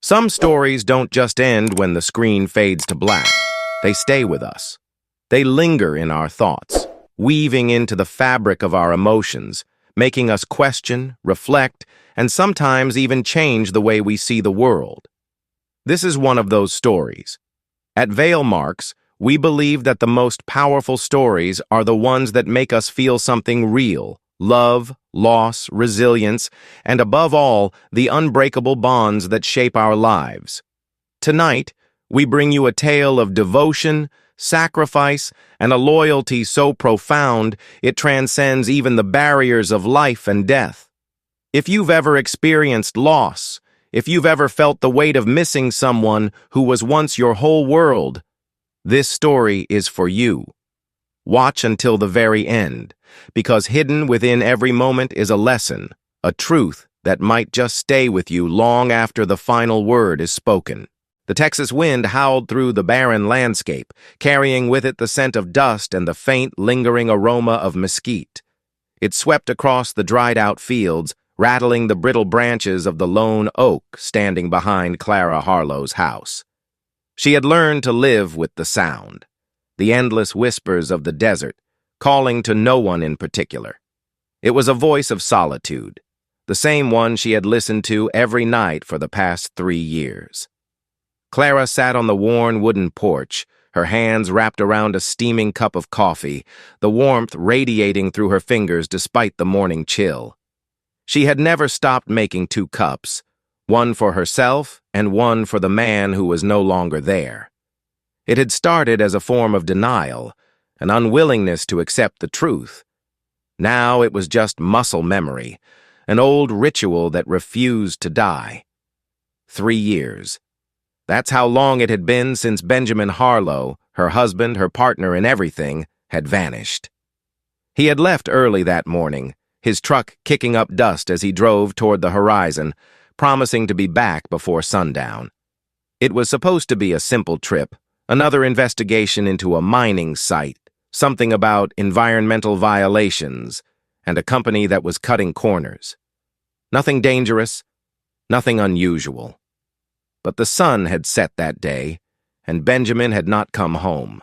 Some stories don't just end when the screen fades to black. They stay with us. They linger in our thoughts, weaving into the fabric of our emotions, making us question, reflect, and sometimes even change the way we see the world. This is one of those stories. At Veil Marks, we believe that the most powerful stories are the ones that make us feel something real: love, loss, resilience, and above all, the unbreakable bonds that shape our lives. Tonight, we bring you a tale of devotion, sacrifice, and a loyalty so profound it transcends even the barriers of life and death. If you've ever experienced loss, if you've ever felt the weight of missing someone who was once your whole world, this story is for you. Watch until the very end, because hidden within every moment is a lesson, a truth that might just stay with you long after the final word is spoken. The Texas wind howled through the barren landscape, carrying with it the scent of dust and the faint, lingering aroma of mesquite. It swept across the dried-out fields, rattling the brittle branches of the lone oak standing behind Clara Harlow's house. She had learned to live with the sound, the endless whispers of the desert, calling to no one in particular. It was a voice of solitude, the same one she had listened to every night for the past 3 years. Clara sat on the worn wooden porch, her hands wrapped around a steaming cup of coffee, the warmth radiating through her fingers despite the morning chill. She had never stopped making 2 cups, one for herself and one for the man who was no longer there. It had started as a form of denial, an unwillingness to accept the truth. Now it was just muscle memory, an old ritual that refused to die. 3 years. That's how long it had been since Benjamin Harlow, her husband, her partner in everything, had vanished. He had left early that morning, his truck kicking up dust as he drove toward the horizon, promising to be back before sundown. It was supposed to be a simple trip, another investigation into a mining site, something about environmental violations, and a company that was cutting corners. Nothing dangerous, nothing unusual. But the sun had set that day, and Benjamin had not come home.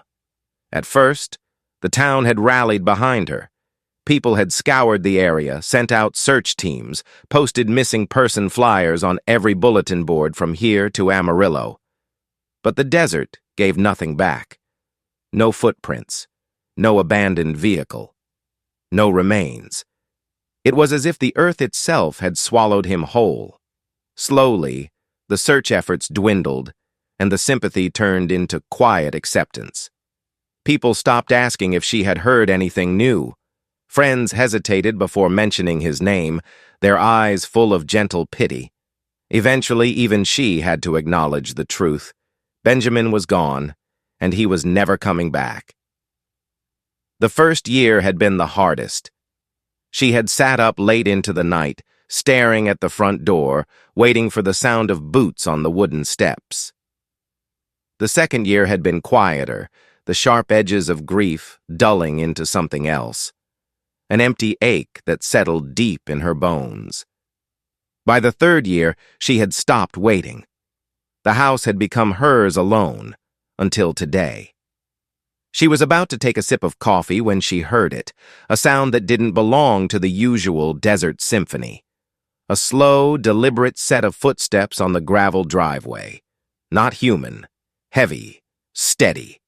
At first, the town had rallied behind her. People had scoured the area, sent out search teams, posted missing person flyers on every bulletin board from here to Amarillo. But the desert gave nothing back. No footprints, no abandoned vehicle, no remains. It was as if the earth itself had swallowed him whole. Slowly, the search efforts dwindled, and the sympathy turned into quiet acceptance. People stopped asking if she had heard anything new. Friends hesitated before mentioning his name, their eyes full of gentle pity. Eventually, even she had to acknowledge the truth. Benjamin was gone, and he was never coming back. The first year had been the hardest. She had sat up late into the night, staring at the front door, waiting for the sound of boots on the wooden steps. The second year had been quieter, the sharp edges of grief dulling into something else, an empty ache that settled deep in her bones. By the third year, she had stopped waiting. The house had become hers alone, until today. She was about to take a sip of coffee when she heard it, a sound that didn't belong to the usual desert symphony. A slow, deliberate set of footsteps on the gravel driveway. Not human. Heavy. Steady.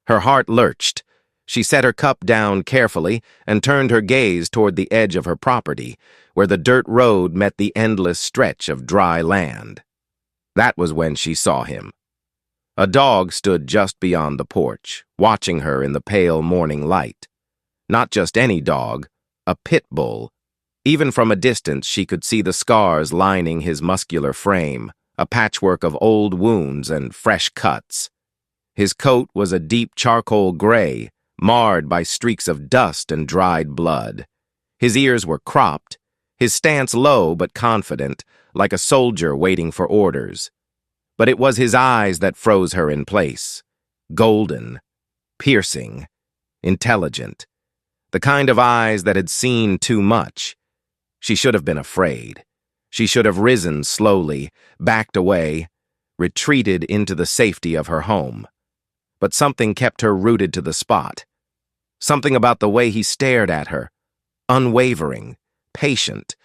Her heart lurched. She set her cup down carefully and turned her gaze toward the edge of her property, where the dirt road met the endless stretch of dry land. That was when she saw him. A dog stood just beyond the porch, watching her in the pale morning light. Not just any dog, a Pitbull. Even from a distance, she could see the scars lining his muscular frame, a patchwork of old wounds and fresh cuts. His coat was a deep charcoal gray, marred by streaks of dust and dried blood. His ears were cropped, his stance low but confident, like a soldier waiting for orders. But it was his eyes that froze her in place. Golden, piercing, intelligent. The kind of eyes that had seen too much. She should have been afraid. She should have risen slowly, backed away, retreated into the safety of her home. But something kept her rooted to the spot. Something about the way he stared at her, unwavering, patient,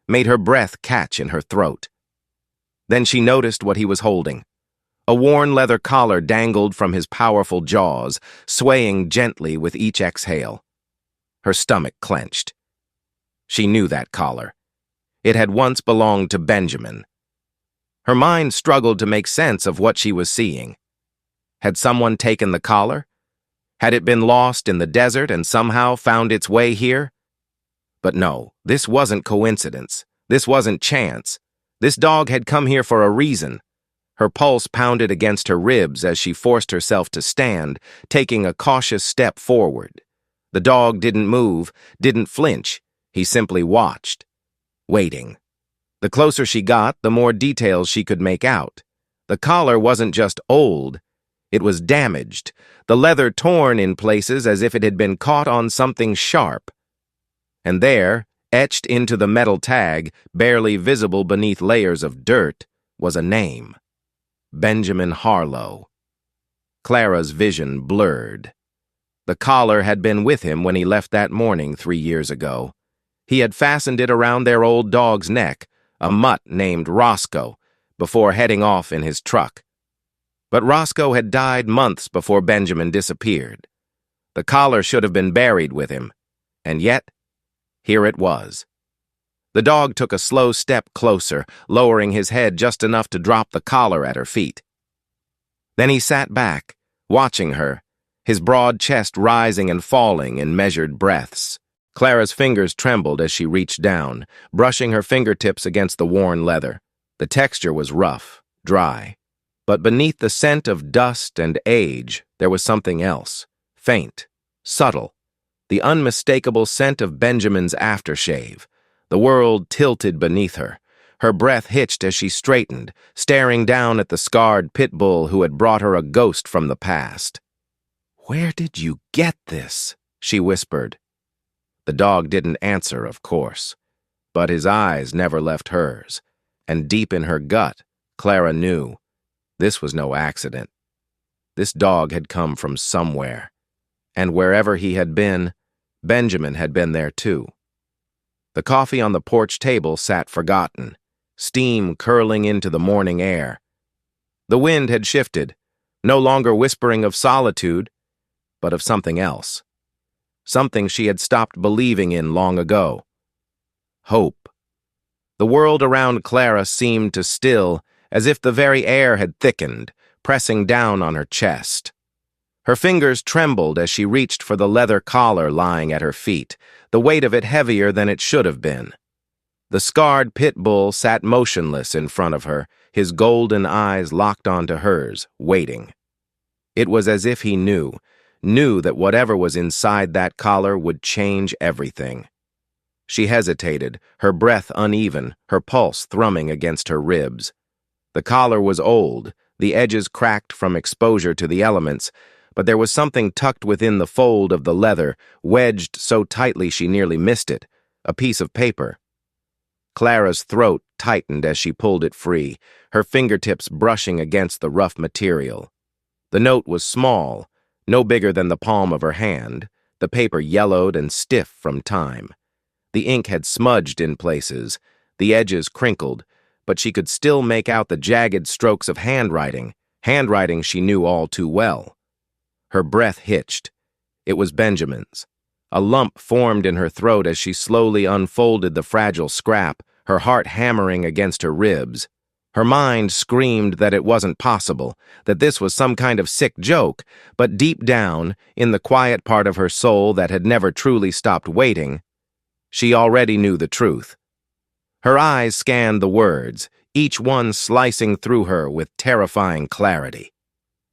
made her breath catch in her throat. Then she noticed what he was holding. A worn leather collar dangled from his powerful jaws, swaying gently with each exhale. Her stomach clenched. She knew that collar. It had once belonged to Benjamin. Her mind struggled to make sense of what she was seeing. Had someone taken the collar? Had it been lost in the desert and somehow found its way here? But no, this wasn't coincidence. This wasn't chance. This dog had come here for a reason. Her pulse pounded against her ribs as she forced herself to stand, taking a cautious step forward. The dog didn't move, didn't flinch. He simply watched, waiting. The closer she got, the more details she could make out. The collar wasn't just old. It was damaged, the leather torn in places as if it had been caught on something sharp. And there, etched into the metal tag, barely visible beneath layers of dirt, was a name. Benjamin Harlow. Clara's vision blurred. The collar had been with him when he left that morning 3 years ago. He had fastened it around their old dog's neck, a mutt named Roscoe, before heading off in his truck. But Roscoe had died months before Benjamin disappeared. The collar should have been buried with him, and yet, here it was. The dog took a slow step closer, lowering his head just enough to drop the collar at her feet. Then he sat back, watching her, his broad chest rising and falling in measured breaths. Clara's fingers trembled as she reached down, brushing her fingertips against the worn leather. The texture was rough, dry. But beneath the scent of dust and age, there was something else, faint, subtle, the unmistakable scent of Benjamin's aftershave. The world tilted beneath her. Her breath hitched as she straightened, staring down at the scarred Pitbull who had brought her a ghost from the past. "Where did you get this?" she whispered. The dog didn't answer, of course, but his eyes never left hers, and deep in her gut, Clara knew this was no accident. This dog had come from somewhere, and wherever he had been, Benjamin had been there too. The coffee on the porch table sat forgotten, steam curling into the morning air. The wind had shifted, no longer whispering of solitude, but of something else. Something she had stopped believing in long ago. Hope. The world around Clara seemed to still, as if the very air had thickened, pressing down on her chest. Her fingers trembled as she reached for the leather collar lying at her feet, the weight of it heavier than it should have been. The scarred Pitbull sat motionless in front of her, his golden eyes locked onto hers, waiting. It was as if he knew that whatever was inside that collar would change everything. She hesitated, her breath uneven, her pulse thrumming against her ribs. The collar was old, the edges cracked from exposure to the elements, but there was something tucked within the fold of the leather, wedged so tightly she nearly missed it, a piece of paper. Clara's throat tightened as she pulled it free, her fingertips brushing against the rough material. The note was small, no bigger than the palm of her hand, the paper yellowed and stiff from time. The ink had smudged in places, the edges crinkled, but she could still make out the jagged strokes of handwriting she knew all too well. Her breath hitched. It was Benjamin's. A lump formed in her throat as she slowly unfolded the fragile scrap, her heart hammering against her ribs. Her mind screamed that it wasn't possible, that this was some kind of sick joke, but deep down, in the quiet part of her soul that had never truly stopped waiting, she already knew the truth. Her eyes scanned the words, each one slicing through her with terrifying clarity.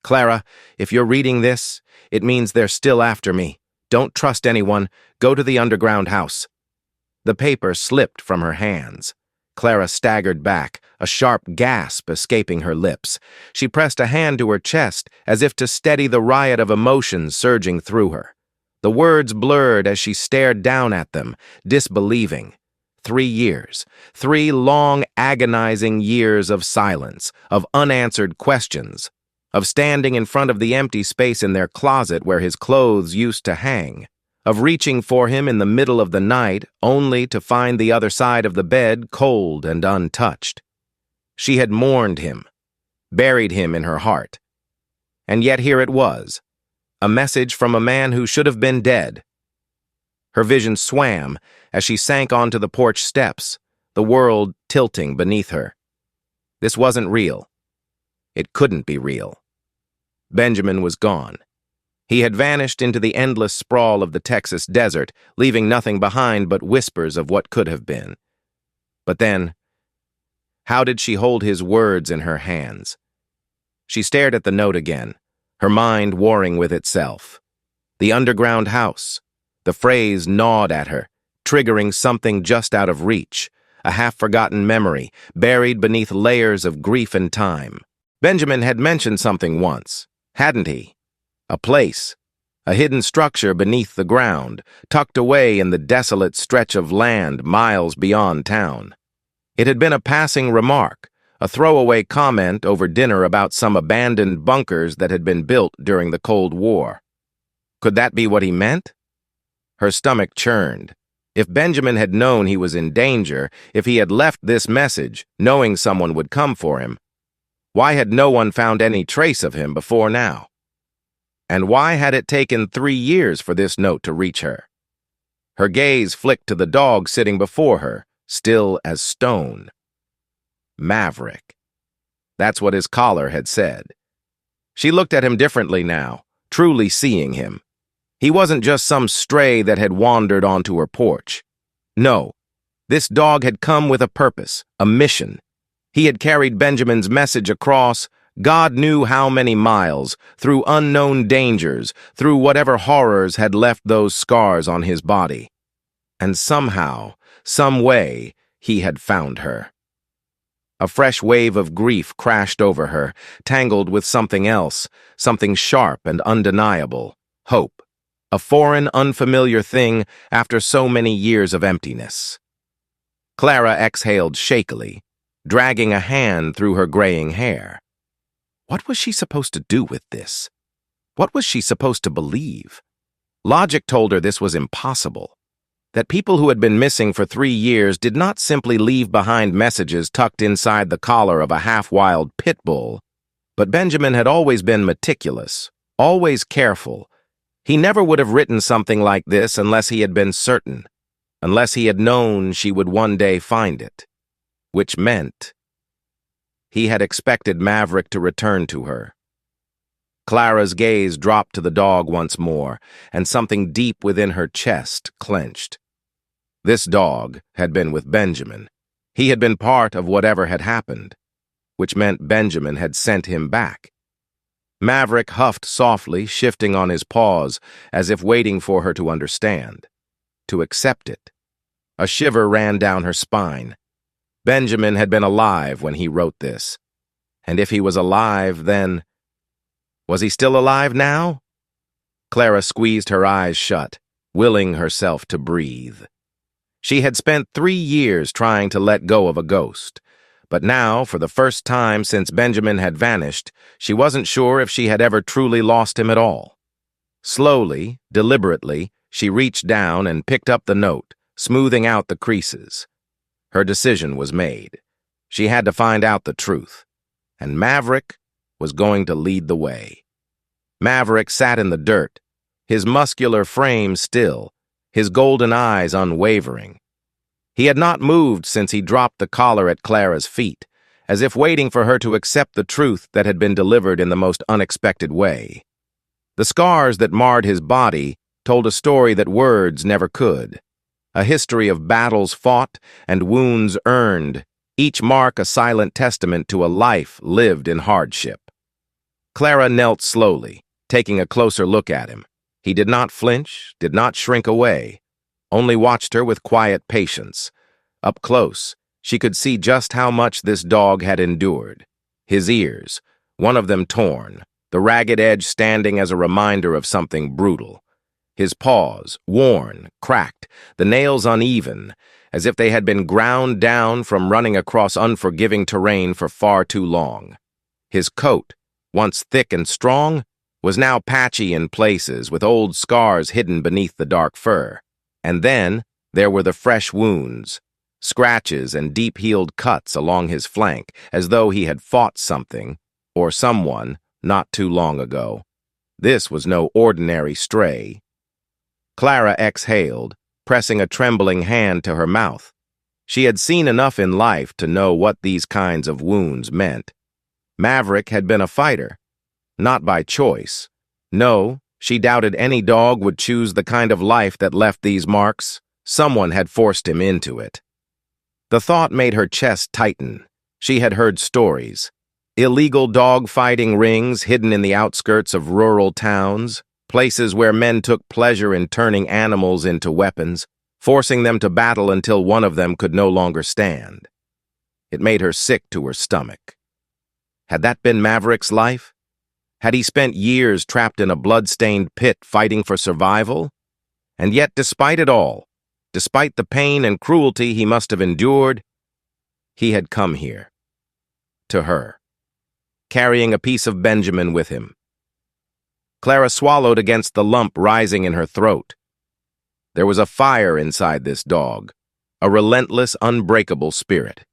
"Clara, if you're reading this, it means they're still after me. Don't trust anyone. Go to the underground house." The paper slipped from her hands. Clara staggered back, a sharp gasp escaping her lips. She pressed a hand to her chest as if to steady the riot of emotions surging through her. The words blurred as she stared down at them, disbelieving. 3 years. 3 long, agonizing years of silence, of unanswered questions, of standing in front of the empty space in their closet where his clothes used to hang, of reaching for him in the middle of the night only to find the other side of the bed cold and untouched. She had mourned him, buried him in her heart. And yet here it was, a message from a man who should have been dead. Her vision swam as she sank onto the porch steps, the world tilting beneath her. This wasn't real. It couldn't be real. Benjamin was gone. He had vanished into the endless sprawl of the Texas desert, leaving nothing behind but whispers of what could have been. But then, how did she hold his words in her hands? She stared at the note again, her mind warring with itself. The underground house. The phrase gnawed at her, triggering something just out of reach, a half-forgotten memory, buried beneath layers of grief and time. Benjamin had mentioned something once, hadn't he? A place, a hidden structure beneath the ground, tucked away in the desolate stretch of land miles beyond town. It had been a passing remark, a throwaway comment over dinner about some abandoned bunkers that had been built during the Cold War. Could that be what he meant? Her stomach churned. If Benjamin had known he was in danger, if he had left this message, knowing someone would come for him, why had no one found any trace of him before now? And why had it taken 3 years for this note to reach her? Her gaze flicked to the dog sitting before her, still as stone. Maverick. That's what his collar had said. She looked at him differently now, truly seeing him. He wasn't just some stray that had wandered onto her porch. No, this dog had come with a purpose, a mission. He had carried Benjamin's message across God knew how many miles, through unknown dangers, through whatever horrors had left those scars on his body. And somehow, some way, he had found her. A fresh wave of grief crashed over her, tangled with something else, something sharp and undeniable, hope. A foreign, unfamiliar thing after so many years of emptiness. Clara exhaled shakily, dragging a hand through her graying hair. What was she supposed to do with this? What was she supposed to believe? Logic told her this was impossible. That people who had been missing for 3 years did not simply leave behind messages tucked inside the collar of a half-wild Pitbull. But Benjamin had always been meticulous, always careful. He never would have written something like this unless he had been certain, unless he had known she would one day find it. Which meant he had expected Maverick to return to her. Clara's gaze dropped to the dog once more, and something deep within her chest clenched. This dog had been with Benjamin. He had been part of whatever had happened, which meant Benjamin had sent him back. Maverick huffed softly, shifting on his paws, as if waiting for her to understand, to accept it. A shiver ran down her spine. Benjamin had been alive when he wrote this. And if he was alive, then... was he still alive now? Clara squeezed her eyes shut, willing herself to breathe. She had spent 3 years trying to let go of a ghost, but now, for the first time since Benjamin had vanished, she wasn't sure if she had ever truly lost him at all. Slowly, deliberately, she reached down and picked up the note, smoothing out the creases. Her decision was made. She had to find out the truth, and Maverick was going to lead the way. Maverick sat in the dirt, his muscular frame still, his golden eyes unwavering. He had not moved since he dropped the collar at Clara's feet, as if waiting for her to accept the truth that had been delivered in the most unexpected way. The scars that marred his body told a story that words never could, a history of battles fought and wounds earned, each mark a silent testament to a life lived in hardship. Clara knelt slowly, taking a closer look at him. He did not flinch, did not shrink away, only watched her with quiet patience. Up close, she could see just how much this dog had endured. His ears, one of them torn, the ragged edge standing as a reminder of something brutal. His paws, worn, cracked, the nails uneven, as if they had been ground down from running across unforgiving terrain for far too long. His coat, once thick and strong, was now patchy in places, with old scars hidden beneath the dark fur. And then there were the fresh wounds, scratches and deep-healed cuts along his flank, as though he had fought something, or someone, not too long ago. This was no ordinary stray. Clara exhaled, pressing a trembling hand to her mouth. She had seen enough in life to know what these kinds of wounds meant. Maverick had been a fighter, not by choice. No, she doubted any dog would choose the kind of life that left these marks. Someone had forced him into it. The thought made her chest tighten. She had heard stories. Illegal dog-fighting rings hidden in the outskirts of rural towns, places where men took pleasure in turning animals into weapons, forcing them to battle until one of them could no longer stand. It made her sick to her stomach. Had that been Maverick's life? Had he spent years trapped in a blood-stained pit fighting for survival? And yet, despite it all, despite the pain and cruelty he must have endured, he had come here. To her. Carrying a piece of Benjamin with him. Clara swallowed against the lump rising in her throat. There was a fire inside this dog, a relentless, unbreakable spirit.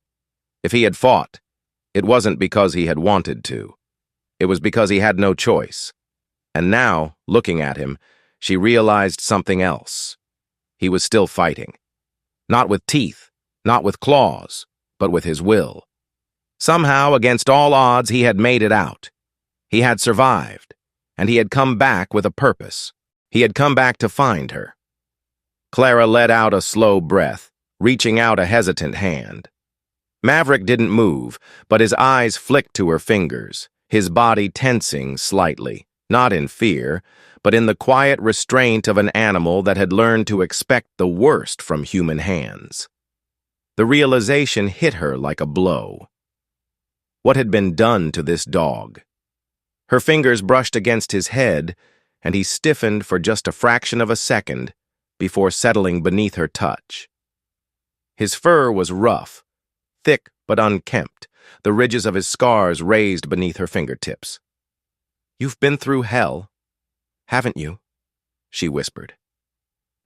If he had fought, it wasn't because he had wanted to. It was because he had no choice. And now, looking at him, she realized something else. He was still fighting. Not with teeth, not with claws, but with his will. Somehow, against all odds, he had made it out. He had survived, and he had come back with a purpose. He had come back to find her. Clara let out a slow breath, reaching out a hesitant hand. Maverick didn't move, but his eyes flicked to her fingers, his body tensing slightly, not in fear, but in the quiet restraint of an animal that had learned to expect the worst from human hands. The realization hit her like a blow. What had been done to this dog? Her fingers brushed against his head, and he stiffened for just a fraction of a second before settling beneath her touch. His fur was rough, thick but unkempt, the ridges of his scars raised beneath her fingertips. "You've been through hell, haven't you?" she whispered.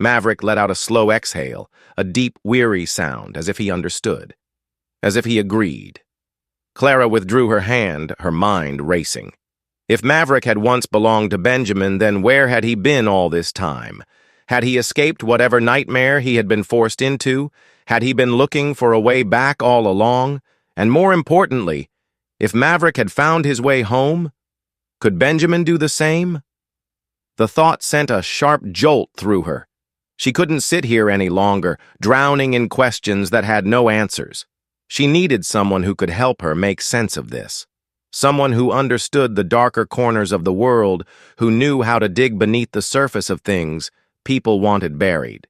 Maverick let out a slow exhale, a deep, weary sound, as if he understood, as if he agreed. Clara withdrew her hand, her mind racing. If Maverick had once belonged to Benjamin, then where had he been all this time? Had he escaped whatever nightmare he had been forced into? Had he been looking for a way back all along? And more importantly, if Maverick had found his way home, could Benjamin do the same? The thought sent a sharp jolt through her. She couldn't sit here any longer, drowning in questions that had no answers. She needed someone who could help her make sense of this. Someone who understood the darker corners of the world, who knew how to dig beneath the surface of things people wanted buried.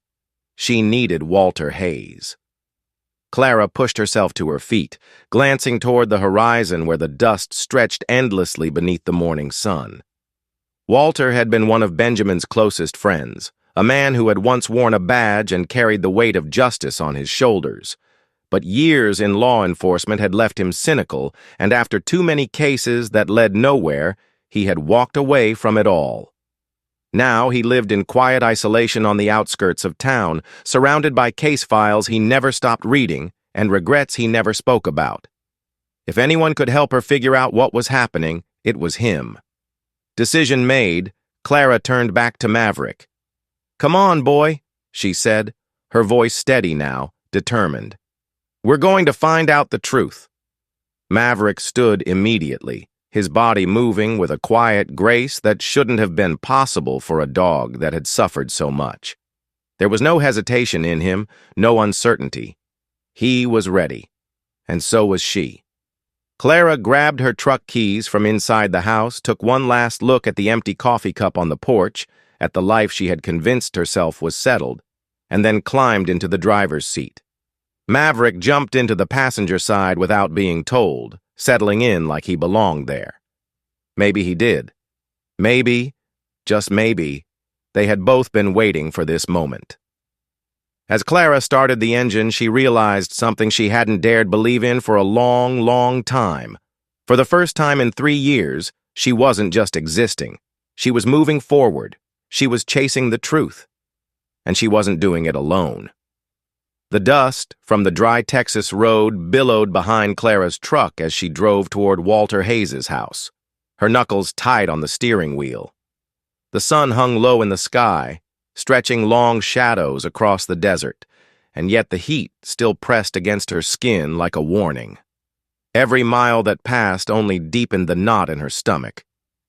She needed Walter Hayes. Clara pushed herself to her feet, glancing toward the horizon where the dust stretched endlessly beneath the morning sun. Walter had been one of Benjamin's closest friends, a man who had once worn a badge and carried the weight of justice on his shoulders. But years in law enforcement had left him cynical, and after too many cases that led nowhere, he had walked away from it all. Now he lived in quiet isolation on the outskirts of town, surrounded by case files he never stopped reading and regrets he never spoke about. If anyone could help her figure out what was happening, it was him. Decision made, Clara turned back to Maverick. "Come on, boy," she said, her voice steady now, determined. "We're going to find out the truth." Maverick stood immediately, his body moving with a quiet grace that shouldn't have been possible for a dog that had suffered so much. There was no hesitation in him, no uncertainty. He was ready, and so was she. Clara grabbed her truck keys from inside the house, took one last look at the empty coffee cup on the porch, at the life she had convinced herself was settled, and then climbed into the driver's seat. Maverick jumped into the passenger side without being told, settling in like he belonged there. Maybe he did. Maybe, just maybe, they had both been waiting for this moment. As Clara started the engine, she realized something she hadn't dared believe in for a long, long time. For the first time in 3 years, she wasn't just existing. She was moving forward. She was chasing the truth. And she wasn't doing it alone. The dust from the dry Texas road billowed behind Clara's truck as she drove toward Walter Hayes's house, her knuckles tight on the steering wheel. The sun hung low in the sky, stretching long shadows across the desert, and yet the heat still pressed against her skin like a warning. Every mile that passed only deepened the knot in her stomach.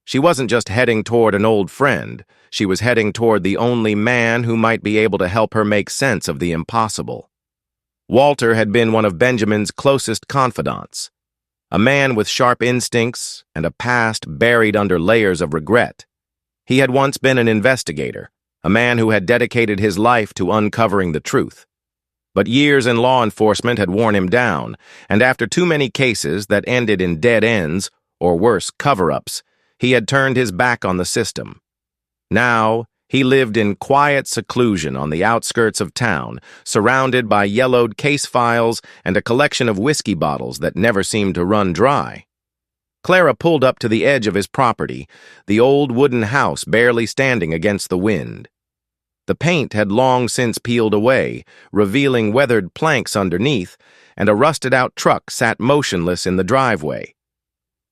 She wasn't just heading toward an old friend, she was heading toward the only man who might be able to help her make sense of the impossible. Walter had been one of Benjamin's closest confidants, a man with sharp instincts and a past buried under layers of regret. He had once been an investigator, a man who had dedicated his life to uncovering the truth. But years in law enforcement had worn him down, and after too many cases that ended in dead ends, or worse, cover-ups, he had turned his back on the system. Now, he lived in quiet seclusion on the outskirts of town, surrounded by yellowed case files and a collection of whiskey bottles that never seemed to run dry. Clara pulled up to the edge of his property, the old wooden house barely standing against the wind. The paint had long since peeled away, revealing weathered planks underneath, and a rusted-out truck sat motionless in the driveway.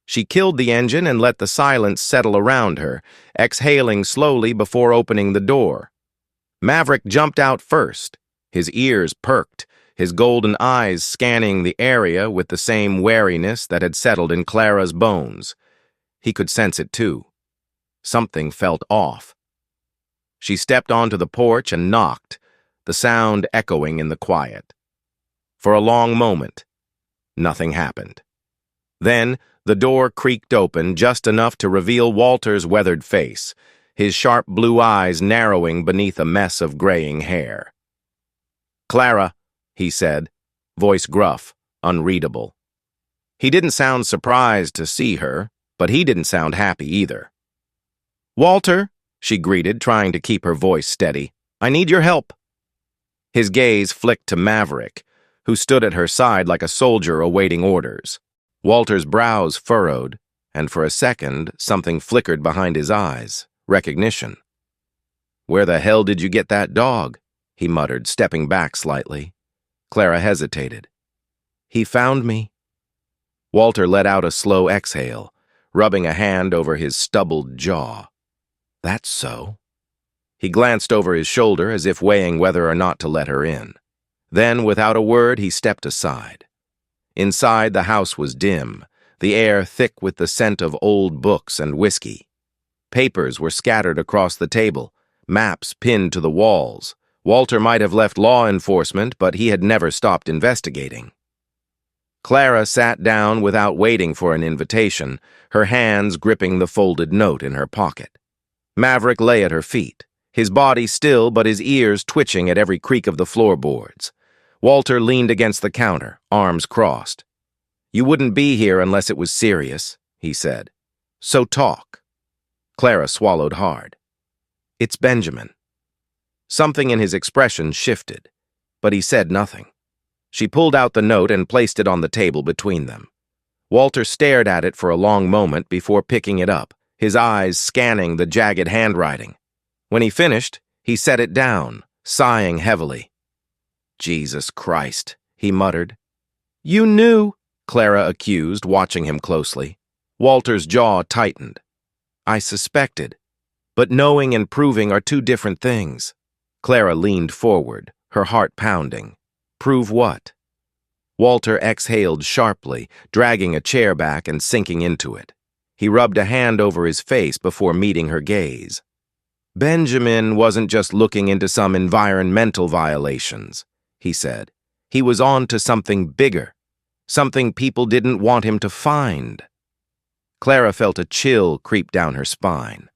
She killed the engine and let the silence settle around her, exhaling slowly before opening the door. Maverick jumped out first, his ears perked, his golden eyes scanning the area with the same wariness that had settled in Clara's bones. He could sense it too. Something felt off. She stepped onto the porch and knocked, the sound echoing in the quiet. For a long moment, nothing happened. Then, the door creaked open just enough to reveal Walter's weathered face, his sharp blue eyes narrowing beneath a mess of graying hair. "Clara," he said, voice gruff, unreadable. He didn't sound surprised to see her, but he didn't sound happy either. "Walter," she greeted, trying to keep her voice steady, "I need your help." His gaze flicked to Maverick, who stood at her side like a soldier awaiting orders. Walter's brows furrowed, and for a second, something flickered behind his eyes, recognition. "Where the hell did you get that dog?" he muttered, stepping back slightly. Clara hesitated. "He found me." Walter let out a slow exhale, rubbing a hand over his stubbled jaw. "That's so." He glanced over his shoulder as if weighing whether or not to let her in. Then, without a word, he stepped aside. Inside, the house was dim, the air thick with the scent of old books and whiskey. Papers were scattered across the table, maps pinned to the walls. Walter might have left law enforcement, but he had never stopped investigating. Clara sat down without waiting for an invitation, her hands gripping the folded note in her pocket. Maverick lay at her feet, his body still but his ears twitching at every creak of the floorboards. Walter leaned against the counter, arms crossed. "You wouldn't be here unless it was serious," he said. "So talk." Clara swallowed hard. "It's Benjamin." Something in his expression shifted, but he said nothing. She pulled out the note and placed it on the table between them. Walter stared at it for a long moment before picking it up, his eyes scanning the jagged handwriting. When he finished, he set it down, sighing heavily. "Jesus Christ," he muttered. "You knew," Clara accused, watching him closely. Walter's jaw tightened. "I suspected. But knowing and proving are two different things." Clara leaned forward, her heart pounding. "Prove what?" Walter exhaled sharply, dragging a chair back and sinking into it. He rubbed a hand over his face before meeting her gaze. "Benjamin wasn't just looking into some environmental violations," he said. "He was on to something bigger, something people didn't want him to find." Clara felt a chill creep down her spine.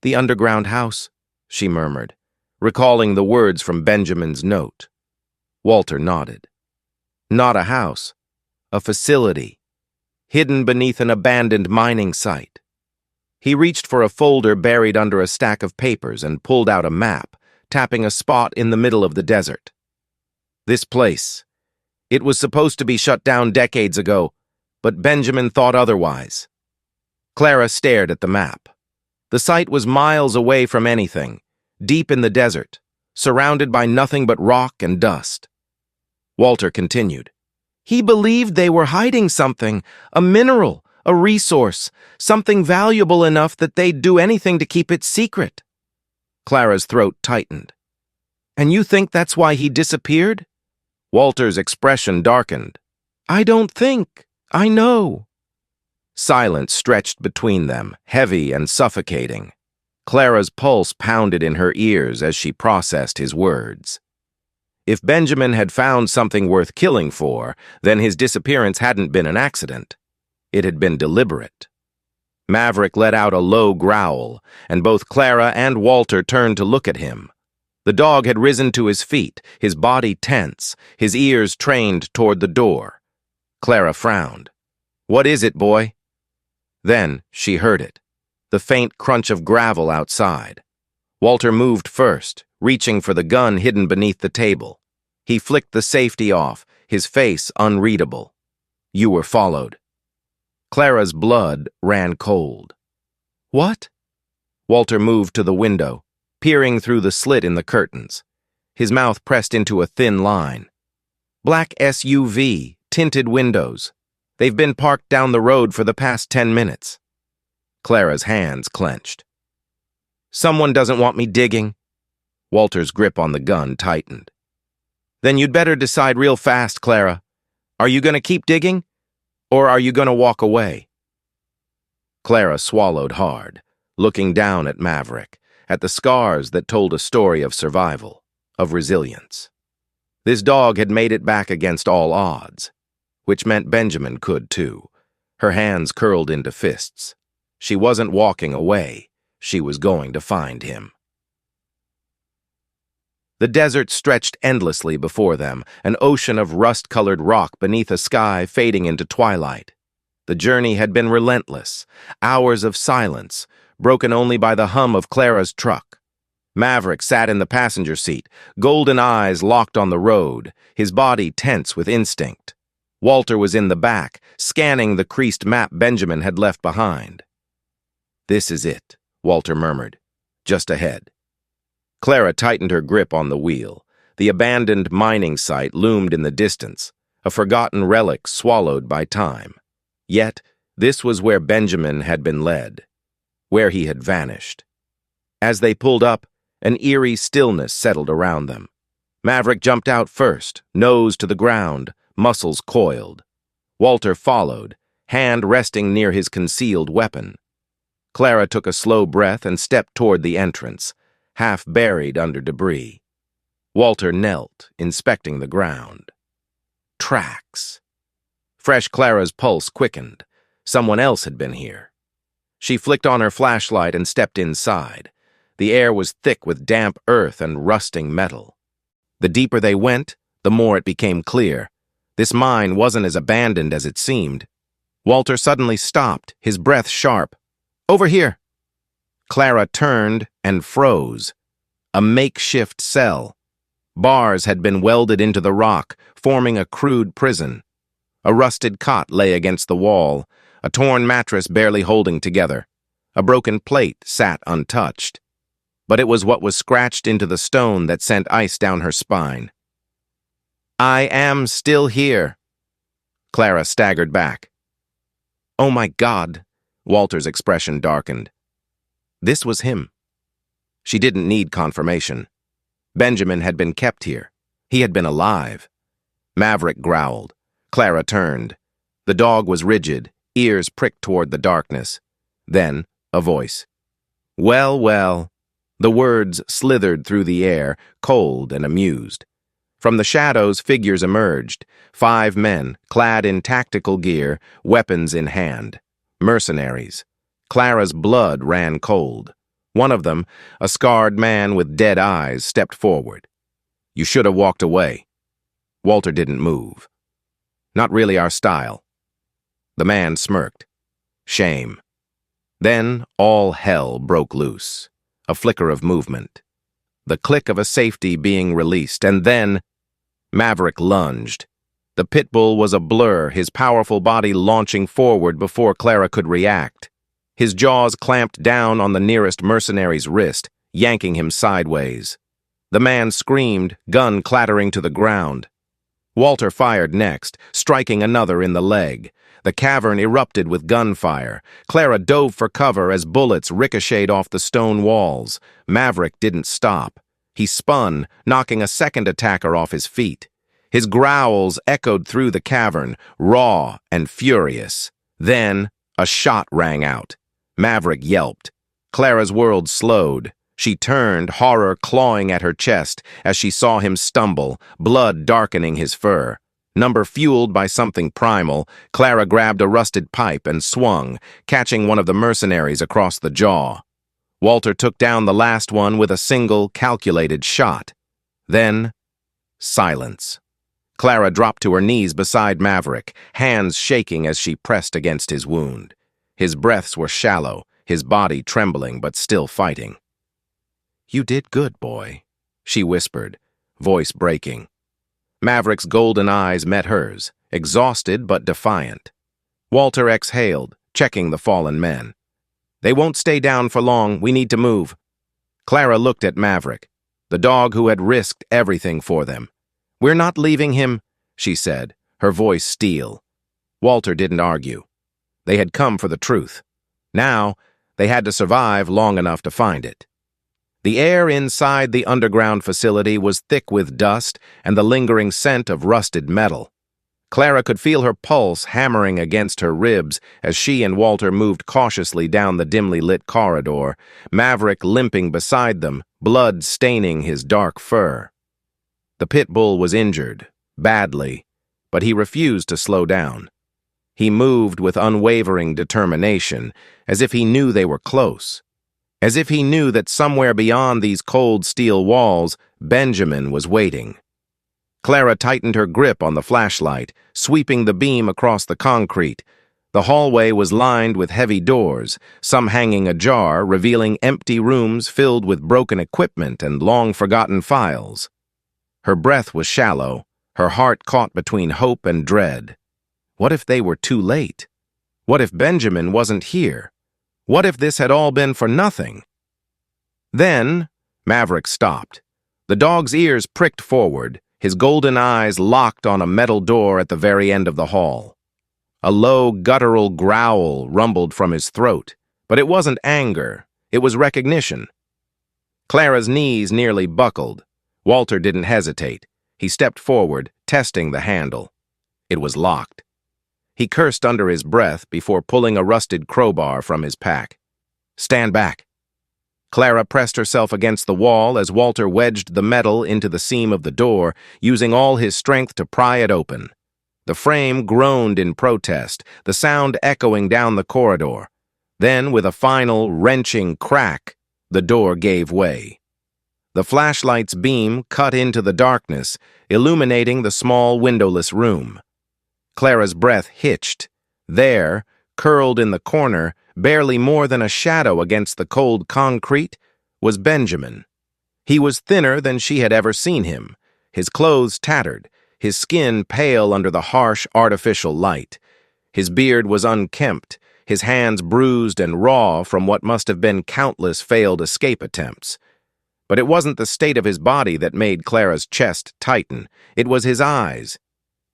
"The underground house," she murmured, recalling the words from Benjamin's note. Walter nodded. "Not a house, a facility, hidden beneath an abandoned mining site." He reached for a folder buried under a stack of papers and pulled out a map, tapping a spot in the middle of the desert. This place. It was supposed to be shut down decades ago, but Benjamin thought otherwise. Clara stared at the map. The site was miles away from anything, deep in the desert, surrounded by nothing but rock and dust. Walter continued. He believed they were hiding something, a mineral, a resource, something valuable enough that they'd do anything to keep it secret. Clara's throat tightened. And you think that's why he disappeared? Walter's expression darkened. I don't think. I know. Silence stretched between them, heavy and suffocating. Clara's pulse pounded in her ears as she processed his words. If Benjamin had found something worth killing for, then his disappearance hadn't been an accident. It had been deliberate. Maverick let out a low growl, and both Clara and Walter turned to look at him. The dog had risen to his feet, his body tense, his ears trained toward the door. Clara frowned. What is it, boy? Then she heard it, the faint crunch of gravel outside. Walter moved first, reaching for the gun hidden beneath the table. He flicked the safety off, his face unreadable. You were followed. Clara's blood ran cold. What? Walter moved to the window, peering through the slit in the curtains. His mouth pressed into a thin line. Black SUV, tinted windows. They've been parked down the road for the past 10 minutes. Clara's hands clenched. Someone doesn't want me digging. Walter's grip on the gun tightened. Then you'd better decide real fast, Clara. Are you going to keep digging? Or are you going to walk away? Clara swallowed hard, looking down at Maverick, at the scars that told a story of survival, of resilience. This dog had made it back against all odds, which meant Benjamin could too. Her hands curled into fists. She wasn't walking away. She was going to find him. The desert stretched endlessly before them, an ocean of rust-colored rock beneath a sky fading into twilight. The journey had been relentless, hours of silence, broken only by the hum of Clara's truck. Maverick sat in the passenger seat, golden eyes locked on the road, his body tense with instinct. Walter was in the back, scanning the creased map Benjamin had left behind. This is it, Walter murmured, just ahead. Clara tightened her grip on the wheel. The abandoned mining site loomed in the distance, a forgotten relic swallowed by time. Yet, this was where Benjamin had been led, where he had vanished. As they pulled up, an eerie stillness settled around them. Maverick jumped out first, nose to the ground, muscles coiled. Walter followed, hand resting near his concealed weapon. Clara took a slow breath and stepped toward the entrance, half buried under debris. Walter knelt, inspecting the ground. Tracks. Fresh Clara's pulse quickened. Someone else had been here. She flicked on her flashlight and stepped inside. The air was thick with damp earth and rusting metal. The deeper they went, the more it became clear. This mine wasn't as abandoned as it seemed. Walter suddenly stopped, his breath sharp. Over here! Clara turned and froze. A makeshift cell. Bars had been welded into the rock, forming a crude prison. A rusted cot lay against the wall, a torn mattress barely holding together. A broken plate sat untouched. But it was what was scratched into the stone that sent ice down her spine. I am still here. Clara staggered back. Oh my God, Walter's expression darkened. This was him. She didn't need confirmation. Benjamin had been kept here. He had been alive. Maverick growled. Clara turned. The dog was rigid, ears pricked toward the darkness. Then, a voice. Well, well. The words slithered through the air, cold and amused. From the shadows, figures emerged. 5 men, clad in tactical gear, weapons in hand. Mercenaries. Clara's blood ran cold. One of them, a scarred man with dead eyes, stepped forward. You should have walked away. Walter didn't move. Not really our style. The man smirked. Shame. Then all hell broke loose. A flicker of movement. the click of a safety being released, and then Maverick lunged. The Pitbull was a blur, his powerful body launching forward before Clara could react. His jaws clamped down on the nearest mercenary's wrist, yanking him sideways. The man screamed, gun clattering to the ground. Walter fired next, striking another in the leg. The cavern erupted with gunfire. Clara dove for cover as bullets ricocheted off the stone walls. Maverick didn't stop. He spun, knocking a second attacker off his feet. His growls echoed through the cavern, raw and furious. Then, a shot rang out. Maverick yelped. Clara's world slowed. She turned, horror clawing at her chest as she saw him stumble, blood darkening his fur. Number fueled by something primal, Clara grabbed a rusted pipe and swung, catching one of the mercenaries across the jaw. Walter took down the last one with a single, calculated shot. Then, silence. Clara dropped to her knees beside Maverick, hands shaking as she pressed against his wound. His breaths were shallow, his body trembling but still fighting. "You did good, boy," she whispered, voice breaking. Maverick's golden eyes met hers, exhausted but defiant. Walter exhaled, checking the fallen men. "They won't stay down for long. We need to move." Clara looked at Maverick, the dog who had risked everything for them. "We're not leaving him," she said, her voice steel. Walter didn't argue. They had come for the truth. Now, they had to survive long enough to find it. The air inside the underground facility was thick with dust and the lingering scent of rusted metal. Clara could feel her pulse hammering against her ribs as she and Walter moved cautiously down the dimly lit corridor, Maverick limping beside them, blood staining his dark fur. The Pitbull was injured, badly, but he refused to slow down. He moved with unwavering determination, as if he knew they were close. As if he knew that somewhere beyond these cold steel walls, Benjamin was waiting. Clara tightened her grip on the flashlight, sweeping the beam across the concrete. The hallway was lined with heavy doors, some hanging ajar, revealing empty rooms filled with broken equipment and long-forgotten files. Her breath was shallow, her heart caught between hope and dread. What if they were too late? What if Benjamin wasn't here? What if this had all been for nothing? Then, Maverick stopped. The dog's ears pricked forward, his golden eyes locked on a metal door at the very end of the hall. A low, guttural growl rumbled from his throat, but it wasn't anger, it was recognition. Clara's knees nearly buckled. Walter didn't hesitate. He stepped forward, testing the handle. It was locked. He cursed under his breath before pulling a rusted crowbar from his pack. "Stand back." Clara pressed herself against the wall as Walter wedged the metal into the seam of the door, using all his strength to pry it open. The frame groaned in protest, the sound echoing down the corridor. Then, with a final, wrenching crack, the door gave way. The flashlight's beam cut into the darkness, illuminating the small, windowless room. Clara's breath hitched. There, curled in the corner, barely more than a shadow against the cold concrete, was Benjamin. He was thinner than she had ever seen him, his clothes tattered, his skin pale under the harsh, artificial light. His beard was unkempt, his hands bruised and raw from what must have been countless failed escape attempts. But it wasn't the state of his body that made Clara's chest tighten. It was his eyes.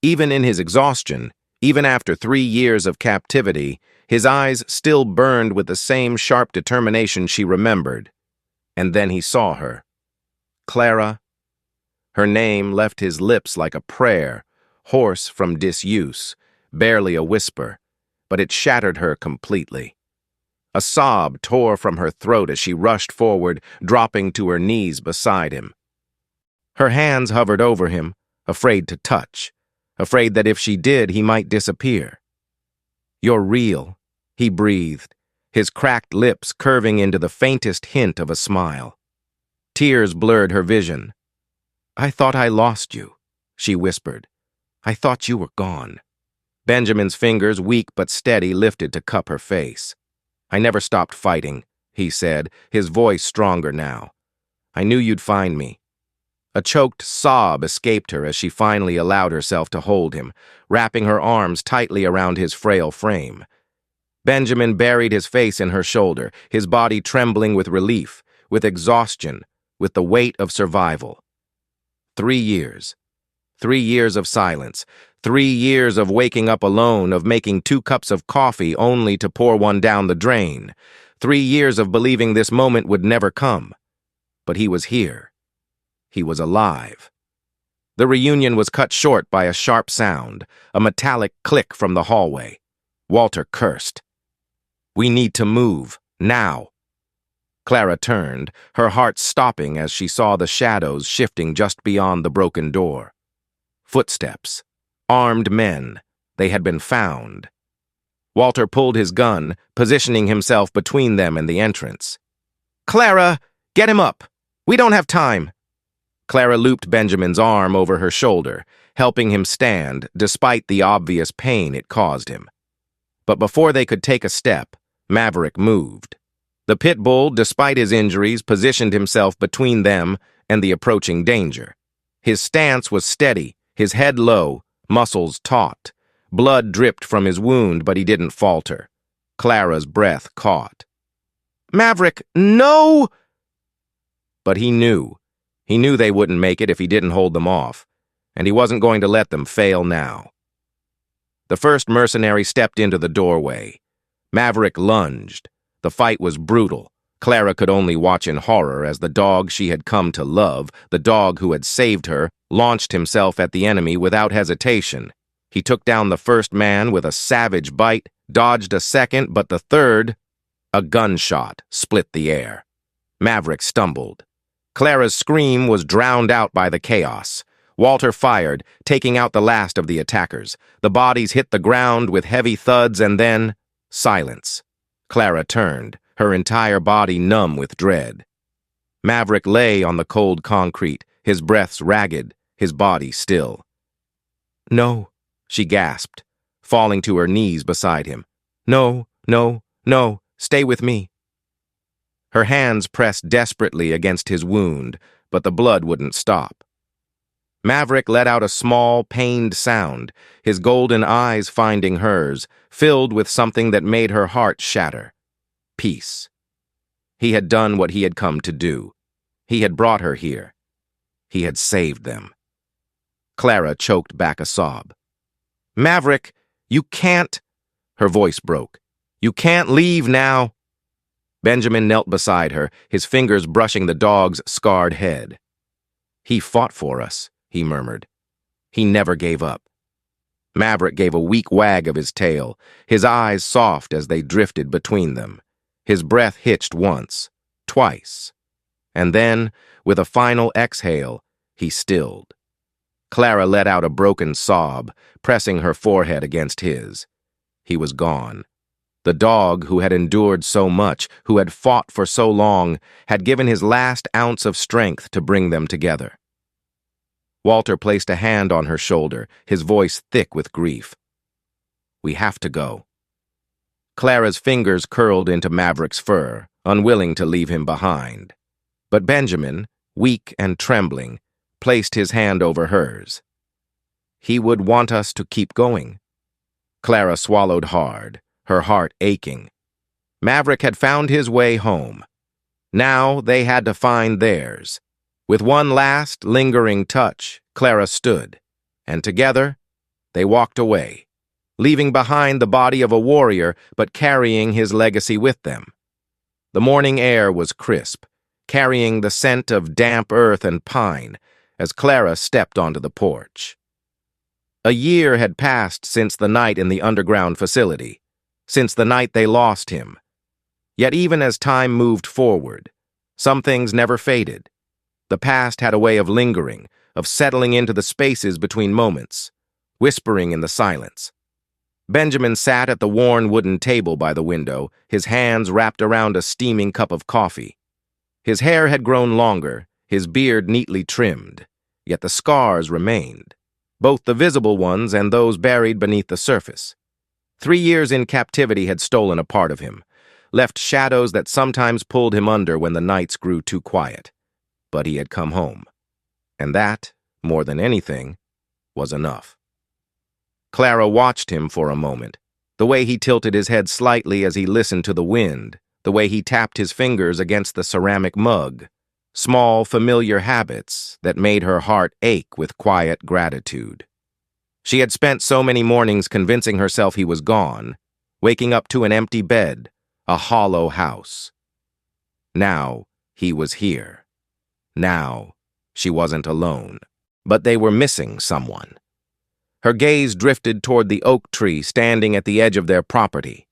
Even in his exhaustion, even after 3 years of captivity, his eyes still burned with the same sharp determination she remembered. And then he saw her. Clara. Her name left his lips like a prayer, hoarse from disuse, barely a whisper, but it shattered her completely. A sob tore from her throat as she rushed forward, dropping to her knees beside him. Her hands hovered over him, afraid to touch, afraid that if she did, he might disappear. "You're real," he breathed, his cracked lips curving into the faintest hint of a smile. Tears blurred her vision. "I thought I lost you," she whispered. "I thought you were gone." Benjamin's fingers, weak but steady, lifted to cup her face. "I never stopped fighting," he said, his voice stronger now. I knew you'd find me." A choked sob escaped her as she finally allowed herself to hold him, wrapping her arms tightly around his frail frame. Benjamin buried his face in her shoulder, his body trembling with relief, with exhaustion, with the weight of survival. 3 years. 3 years of silence. 3 years of waking up alone, of making 2 cups of coffee only to pour one down the drain. 3 years of believing this moment would never come. But he was here. He was alive. The reunion was cut short by a sharp sound, a metallic click from the hallway. Walter cursed. "We need to move, now." Clara turned, her heart stopping as she saw the shadows shifting just beyond the broken door. Footsteps. Armed men. They had been found. Walter pulled his gun, positioning himself between them and the entrance. "Clara, get him up! We don't have time!" Clara looped Benjamin's arm over her shoulder, helping him stand despite the obvious pain it caused him. But before they could take a step, Maverick moved. The Pitbull, despite his injuries, positioned himself between them and the approaching danger. His stance was steady, his head low, muscles taut. Blood dripped from his wound, but he didn't falter. Clara's breath caught. "Maverick, no!" But he knew. He knew they wouldn't make it if he didn't hold them off, and he wasn't going to let them fail now. The first mercenary stepped into the doorway. Maverick lunged. The fight was brutal. Clara could only watch in horror as the dog she had come to love, the dog who had saved her, launched himself at the enemy without hesitation. He took down the first man with a savage bite, dodged a second, but the third, a gunshot, split the air. Maverick stumbled. Clara's scream was drowned out by the chaos. Walter fired, taking out the last of the attackers. The bodies hit the ground with heavy thuds and then silence. Clara turned, her entire body numb with dread. Maverick lay on the cold concrete, his breaths ragged, his body still. "No," she gasped, falling to her knees beside him. "No, no, no, stay with me." Her hands pressed desperately against his wound, but the blood wouldn't stop. Maverick let out a small, pained sound, his golden eyes finding hers, filled with something that made her heart shatter. Peace. He had done what he had come to do. He had brought her here. He had saved them. Clara choked back a sob. "Maverick, you can't—" Her voice broke. "You can't leave now." Benjamin knelt beside her, his fingers brushing the dog's scarred head. "He fought for us," he murmured. "He never gave up." Maverick gave a weak wag of his tail, his eyes soft as they drifted between them. His breath hitched once, twice, and then, with a final exhale, he stilled. Clara let out a broken sob, pressing her forehead against his. He was gone. The dog who had endured so much, who had fought for so long, had given his last ounce of strength to bring them together. Walter placed a hand on her shoulder, his voice thick with grief. "We have to go." Clara's fingers curled into Maverick's fur, unwilling to leave him behind. But Benjamin, weak and trembling, placed his hand over hers. "He would want us to keep going." Clara swallowed hard, her heart aching. Maverick had found his way home. Now they had to find theirs. With one last, lingering touch, Clara stood, and together, they walked away, leaving behind the body of a warrior, but carrying his legacy with them. The morning air was crisp, carrying the scent of damp earth and pine, as Clara stepped onto the porch. A year had passed since the night in the underground facility, since the night they lost him. Yet even as time moved forward, some things never faded. The past had a way of lingering, of settling into the spaces between moments, whispering in the silence. Benjamin sat at the worn wooden table by the window, his hands wrapped around a steaming cup of coffee. His hair had grown longer, his beard neatly trimmed, yet the scars remained, both the visible ones and those buried beneath the surface. 3 years in captivity had stolen a part of him, left shadows that sometimes pulled him under when the nights grew too quiet. but he had come home. And that, more than anything, was enough. Clara watched him for a moment, the way he tilted his head slightly as he listened to the wind, the way he tapped his fingers against the ceramic mug. Small, familiar habits that made her heart ache with quiet gratitude. She had spent so many mornings convincing herself he was gone, waking up to an empty bed, a hollow house. Now, he was here. Now, she wasn't alone. But they were missing someone. Her gaze drifted toward the oak tree standing at the edge of their property.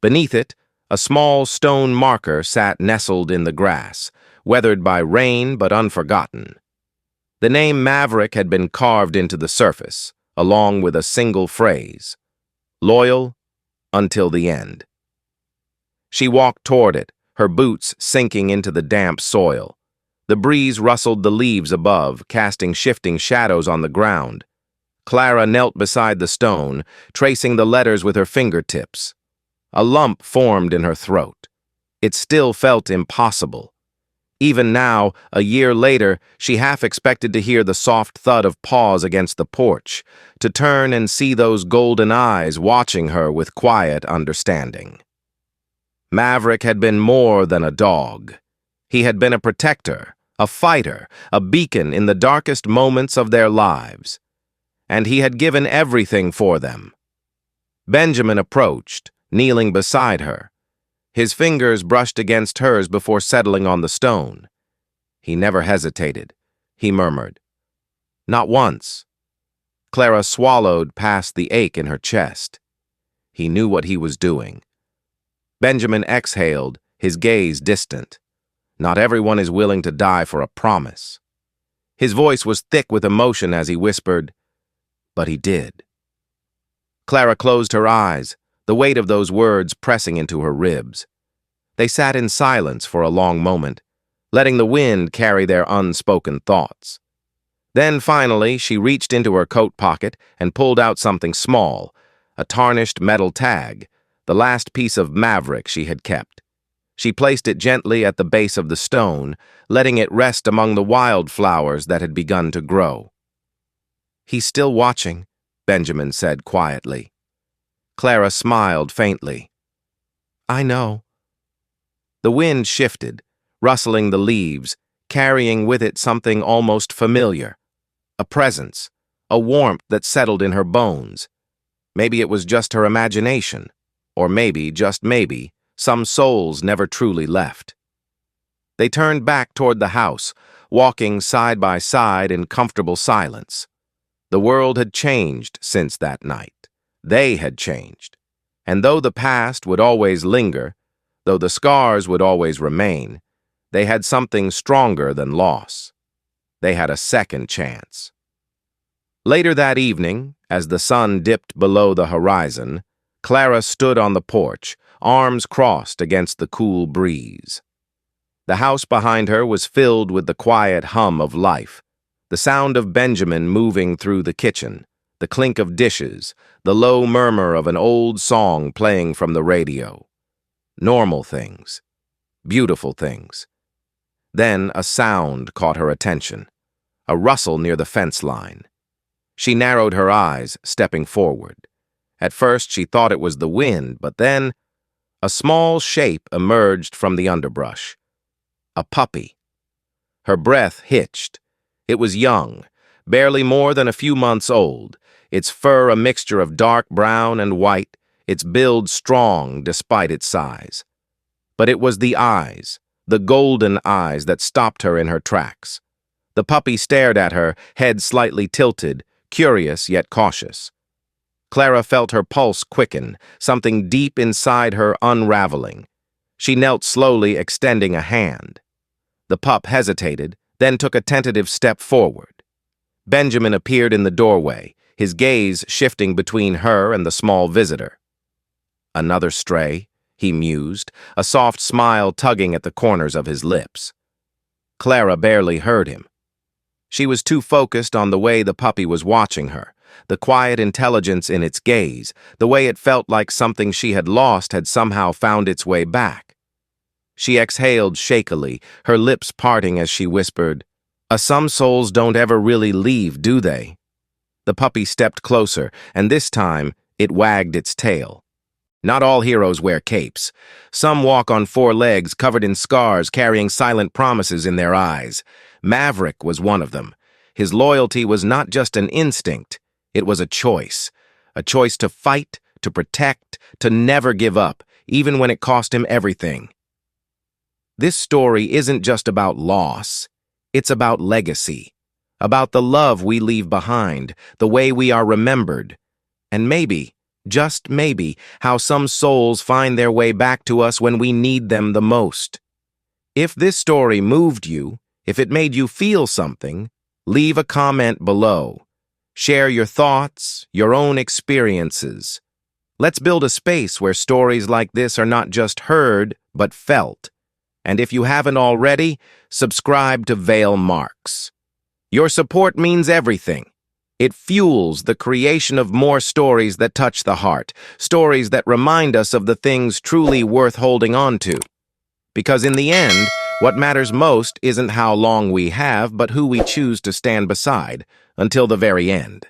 Beneath it, a small stone marker sat nestled in the grass, weathered by rain but unforgotten. The name Maverick had been carved into the surface, along with a single phrase, "Loyal until the end." She walked toward it, her boots sinking into the damp soil. The breeze rustled the leaves above, casting shifting shadows on the ground. Clara knelt beside the stone, tracing the letters with her fingertips. A lump formed in her throat. It still felt impossible. Even now, a year later, she half expected to hear the soft thud of paws against the porch, to turn and see those golden eyes watching her with quiet understanding. Maverick had been more than a dog. He had been a protector, a fighter, a beacon in the darkest moments of their lives. And he had given everything for them. Benjamin approached, kneeling beside her. His fingers brushed against hers before settling on the stone. He never hesitated. He murmured, "Not once." Clara swallowed past the ache in her chest. He knew what he was doing. Benjamin exhaled, his gaze distant. Not everyone is willing to die for a promise. His voice was thick with emotion as he whispered, "But he did." Clara closed her eyes, the weight of those words pressing into her ribs. They sat in silence for a long moment, letting the wind carry their unspoken thoughts. Then finally, she reached into her coat pocket and pulled out something small, a tarnished metal tag, the last piece of Maverick she had kept. She placed it gently at the base of the stone, letting it rest among the wildflowers that had begun to grow. "He's still watching," Benjamin said quietly. Clara smiled faintly. "I know." The wind shifted, rustling the leaves, carrying with it something almost familiar. A presence, a warmth that settled in her bones. Maybe it was just her imagination, or maybe, just maybe, some souls never truly left. They turned back toward the house, walking side by side in comfortable silence. The world had changed since that night. They had changed. And though the past would always linger, though the scars would always remain, they had something stronger than loss. They had a second chance. Later that evening, as the sun dipped below the horizon, Clara stood on the porch, arms crossed against the cool breeze. The house behind her was filled with the quiet hum of life, the sound of Benjamin moving through the kitchen, the clink of dishes, the low murmur of an old song playing from the radio. Normal things. Beautiful things. Then a sound caught her attention, a rustle near the fence line. She narrowed her eyes, stepping forward. At first she thought it was the wind, but then a small shape emerged from the underbrush. A puppy. Her breath hitched. It was young, barely more than a few months old, its fur a mixture of dark brown and white, its build strong despite its size. But it was the eyes, the golden eyes that stopped her in her tracks. The puppy stared at her, head slightly tilted, curious yet cautious. Clara felt her pulse quicken, something deep inside her unraveling. She knelt slowly, extending a hand. The pup hesitated, then took a tentative step forward. Benjamin appeared in the doorway, his gaze shifting between her and the small visitor. Another stray, he mused, a soft smile tugging at the corners of his lips. Clara barely heard him. She was too focused on the way the puppy was watching her, the quiet intelligence in its gaze, the way it felt like something she had lost had somehow found its way back. She exhaled shakily, her lips parting as she whispered, Some souls don't ever really leave, do they?" The puppy stepped closer, and this time it wagged its tail. "Not all heroes wear capes. Some walk on four legs, covered in scars, carrying silent promises in their eyes. Maverick was one of them. His loyalty was not just an instinct, it was a choice to fight, to protect, to never give up, even when it cost him everything. This story isn't just about loss, it's about legacy, about the love we leave behind, the way we are remembered, and maybe, just maybe, how some souls find their way back to us when we need them the most. If this story moved you, if it made you feel something, leave a comment below. Share your thoughts, your own experiences. Let's build a space where stories like this are not just heard, but felt. And if you haven't already, subscribe to Veil Marks. Your support means everything. It fuels the creation of more stories that touch the heart, stories that remind us of the things truly worth holding on to. Because in the end, what matters most isn't how long we have, but who we choose to stand beside, until the very end.